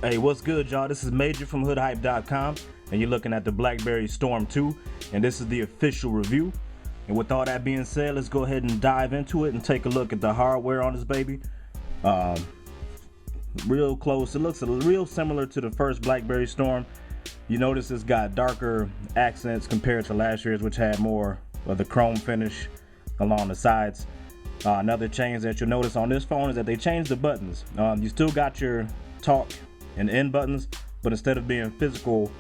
Hey, what's good, y'all? This is Major from hoodhype.com, and you're looking at the Blackberry Storm 2, and this is the official review. And with all that being said, let's go ahead and dive into it and take a look at the hardware on this baby. Real close. It looks real similar to the first Blackberry Storm. You notice it's got darker accents compared to last year's, which had more of the chrome finish along the sides. Another change that you'll notice on this phone is that they changed the buttons. You still got your talk and end buttons, but instead of being physical,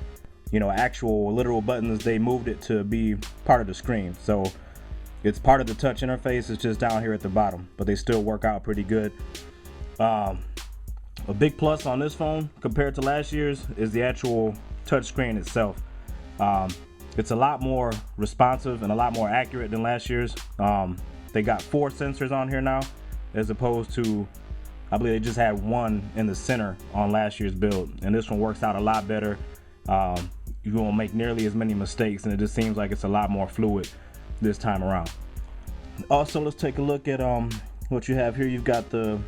actual literal buttons, they moved it to be part of the screen. So it's part of the touch interface. It's just down here at the bottom, but they still work out pretty good. A big plus on this phone compared to last year's is the actual touch screen itself. It's a lot more responsive and a lot more accurate than last year's. They got 4 sensors on here now, as opposed to, I believe they just had 1 in the center on last year's build, and this one works out a lot better. You won't make nearly as many mistakes, and it just seems like it's a lot more fluid this time around. Also, let's take a look at what you have here. You've got the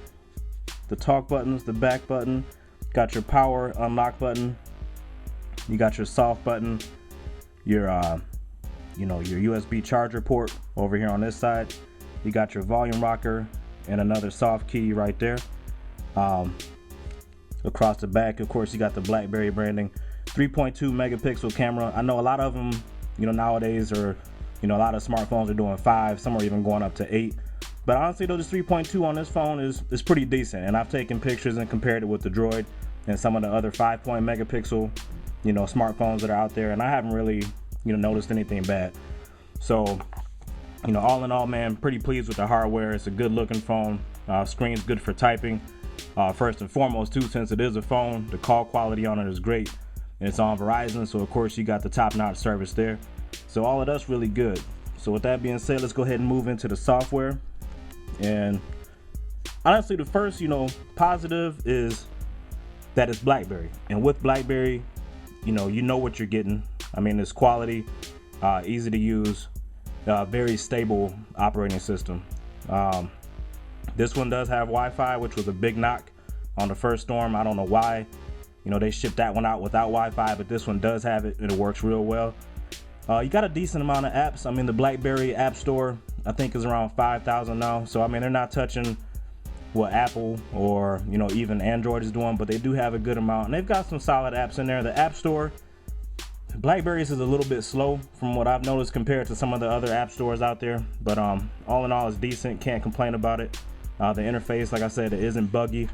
talk buttons, the back button, got your power unlock button, you got your soft button, your your USB charger port over here on this side. You got your volume rocker and another soft key right there. Across the back, of course, you got the Blackberry branding. 3.2 megapixel camera. I know a lot of them, nowadays, or a lot of smartphones are doing 5. Some are even going up to 8. But honestly, though, this 3.2 on this phone is pretty decent. And I've taken pictures and compared it with the Droid and some of the other 5 megapixel, smartphones that are out there, and I haven't really, noticed anything bad. So, all in all, man, pretty pleased with the hardware. It's a good looking phone. Screen's good for typing. First and foremost, too, since it is a phone, the call quality on it is great. And it's on Verizon, so of course you got the top-notch service there. So all of that's really good. So with that being said, let's go ahead and move into the software. And honestly, the first, positive is that it's Blackberry. And with Blackberry, you know what you're getting. I mean, it's quality, easy to use, very stable operating system. This one does have Wi-Fi, which was a big knock on the first Storm. I don't know why. They shipped that one out without Wi-Fi, but this one does have it, and it works real well. You got a decent amount of apps. I mean, the Blackberry App Store, I think, is around 5,000 now. So, I mean, they're not touching what Apple or, even Android is doing, but they do have a good amount. And they've got some solid apps in there. The App Store, Blackberry's is a little bit slow from what I've noticed compared to some of the other app stores out there. But all in all, it's decent. Can't complain about it. The interface, like I said, it isn't buggy.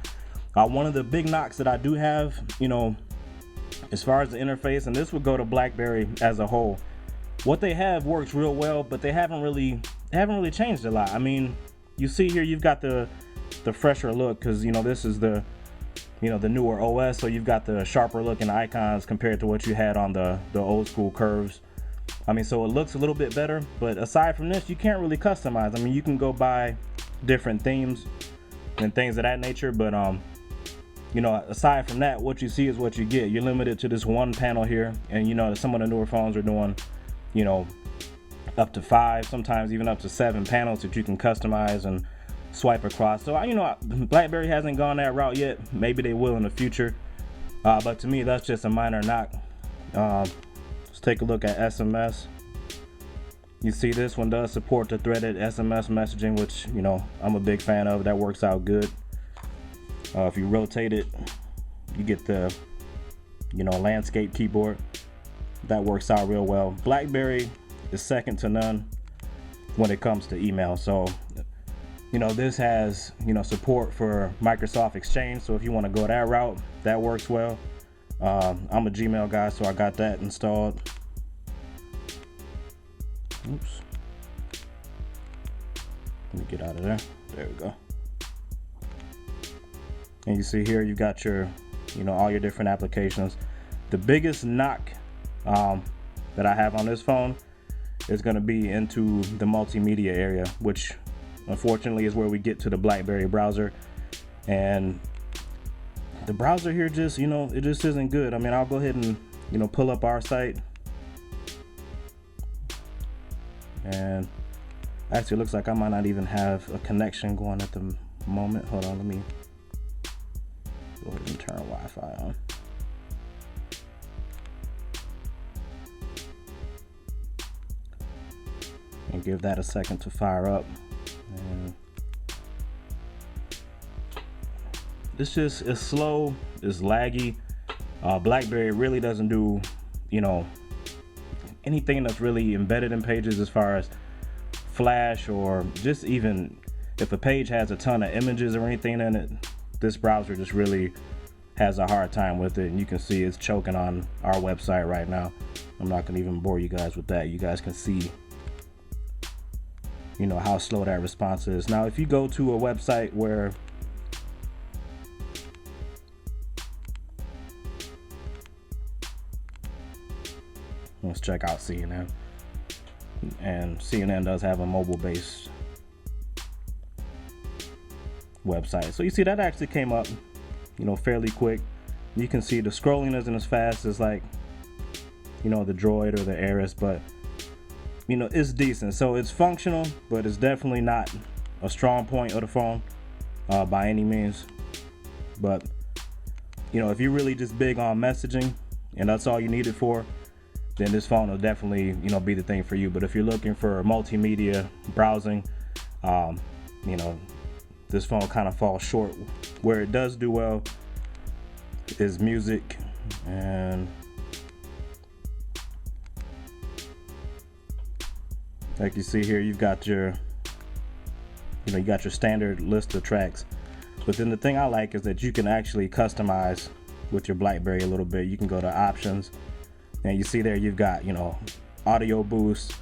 One of the big knocks that I do have, as far as the interface, and this would go to Blackberry as a whole, what they have works real well, but they haven't really changed a lot. I mean, you see here, you've got the fresher look, because this is the newer OS, so you've got the sharper looking icons compared to what you had on the old school curves. I mean, so it looks a little bit better, but aside from this, you can't really customize. I mean, you can go buy different themes and things of that nature, but aside from that, what you see is what you get. You're limited to this one panel here, and some of the newer phones are doing up to 5, sometimes even up to 7 panels that you can customize and swipe across. So Blackberry hasn't gone that route yet. Maybe they will in the future, but to me, that's just a minor knock. Let's take a look at SMS. You see, this one does support the threaded SMS messaging, which I'm a big fan of. That works out good. If you rotate it, you get the landscape keyboard. That works out real well. Blackberry is second to none when it comes to email. So this has support for Microsoft Exchange. So if you want to go that route, that works well. I'm a Gmail guy, so I got that installed. Oops. Let me get out of there. There we go. And you see here, you got your, all your different applications. The biggest knock that I have on this phone is going to be into the multimedia area, which unfortunately is where we get to the Blackberry browser. And the browser here just, it just isn't good. I mean, I'll go ahead and, pull up our site. And actually, it looks like I might not even have a connection going at the moment. Hold on, let me go ahead and turn Wi-Fi on. And give that a second to fire up. And this just is slow, it's laggy. Blackberry really doesn't do, you know, anything that's really embedded in pages as far as flash, or just even if a page has a ton of images or anything in it, this browser just really has a hard time with it. And you can see it's choking on our website right now. I'm not gonna even bore you guys with that. You guys can see, you know, how slow that response is. Now, if you go to a website where let's check out CNN, and CNN does have a mobile-based website. So you see that actually came up, you know, fairly quick. You can see the scrolling isn't as fast as, like, you know, the Droid or the Aris, but you know, it's decent. So it's functional, but it's definitely not a strong point of the phone by any means. But you know, if you're really just big on messaging and that's all you need it for, then this phone will definitely, you know, be the thing for you. But if you're looking for multimedia browsing, you know, this phone kind of falls short. Where it does do well is music, and like you see here, you've got your, you know, you got your standard list of tracks. But then the thing I like is that you can actually customize with your Blackberry a little bit. You can go to options, and you see there you've got, you know, audio boost,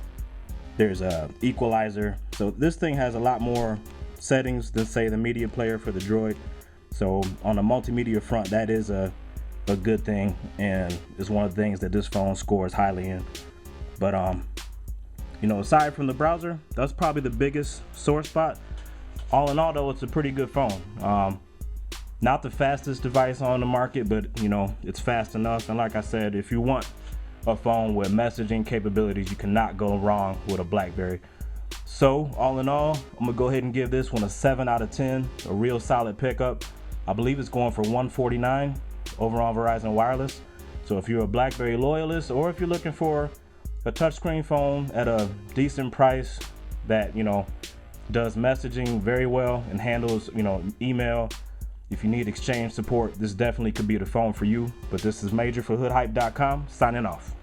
there's a equalizer. So this thing has a lot more settings than, say, the media player for the Droid. So on the multimedia front, that is a good thing, and it's one of the things that this phone scores highly in. But you know, aside from the browser, that's probably the biggest sore spot. All in all, though, it's a pretty good phone. Not the fastest device on the market, but you know, it's fast enough. And like I said, if you want a phone with messaging capabilities, you cannot go wrong with a Blackberry. So all in all, I'm gonna go ahead and give this one a 7 out of 10, a real solid pickup. I believe it's going for $149 over on Verizon Wireless. So if you're a Blackberry loyalist, or if you're looking for a touchscreen phone at a decent price that, you know, does messaging very well and handles, you know, email, if you need exchange support, this definitely could be the phone for you. But this is Major for HoodHype.com, signing off.